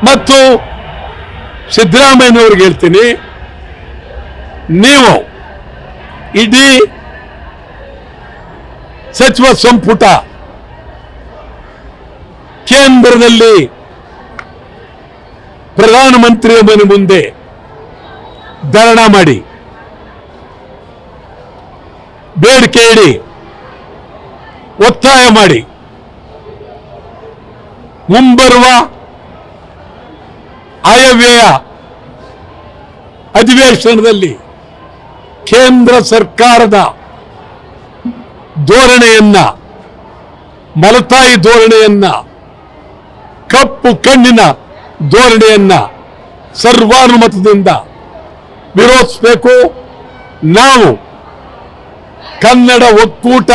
ಮತ್ತು ಸಿದ್ದರಾಮಯ್ಯನವ್ರಿಗೆ ಹೇಳ್ತೀನಿ, ನೀವು ಇಡೀ ಸಚಿವ ಸಂಪುಟ ಕೇಂದ್ರದಲ್ಲಿ ಪ್ರಧಾನಮಂತ್ರಿಯ ಮನೆ ಮುಂದೆ ಧರಣ ಮಾಡಿ, ಬೇಡಿಕೆ ಇಡಿ, ಒತ್ತಾಯ ಮಾಡಿ, ಮುಂಬರುವ ಆಯವ್ಯಯ ಅಧಿವೇಶನದಲ್ಲಿ ಕೇಂದ್ರ ಸರ್ಕಾರದ ಧೋರಣೆಯನ್ನ, ಮಲತಾಯಿ ಧೋರಣೆಯನ್ನ, ಕಪ್ಪು ಕಣ್ಣಿನ ಧೋರಣೆಯನ್ನ ಸರ್ವಾನುಮತದಿಂದ ವಿರೋಧಿಸಬೇಕು. ನಾವು ಕನ್ನಡ ಒಕ್ಕೂಟ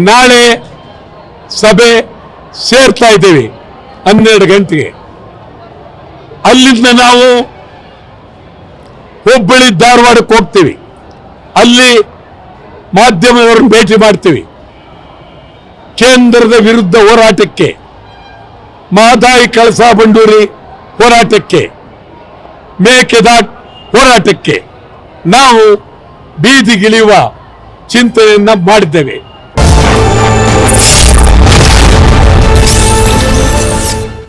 ನಾಳೆ ಸಭೆ ಸೇರ್ತಾ ಇದ್ದೇವೆ 12 ಗಂಟೆಗೆ. ಅಲ್ಲಿಂದ ನಾವು ಹುಬ್ಬಳ್ಳಿ ಧಾರವಾಡಕ್ಕೆ ಹೋಗ್ತೀವಿ. ಅಲ್ಲಿ ಮಾಧ್ಯಮದವರನ್ನು ಭೇಟಿ ಮಾಡ್ತೀವಿ. ಕೇಂದ್ರದ ವಿರುದ್ಧ ಹೋರಾಟಕ್ಕೆ, ಮಹದಾಯಿ ಕಳಸಾ ಬಂಡೂರಿ ಹೋರಾಟಕ್ಕೆ, ಮೇಕೆದಾಟು ಹೋರಾಟಕ್ಕೆ ನಾವು ಬೀದಿಗಿಳಿಯುವ ಚಿಂತನೆಯನ್ನ ಮಾಡಿದ್ದೇವೆ.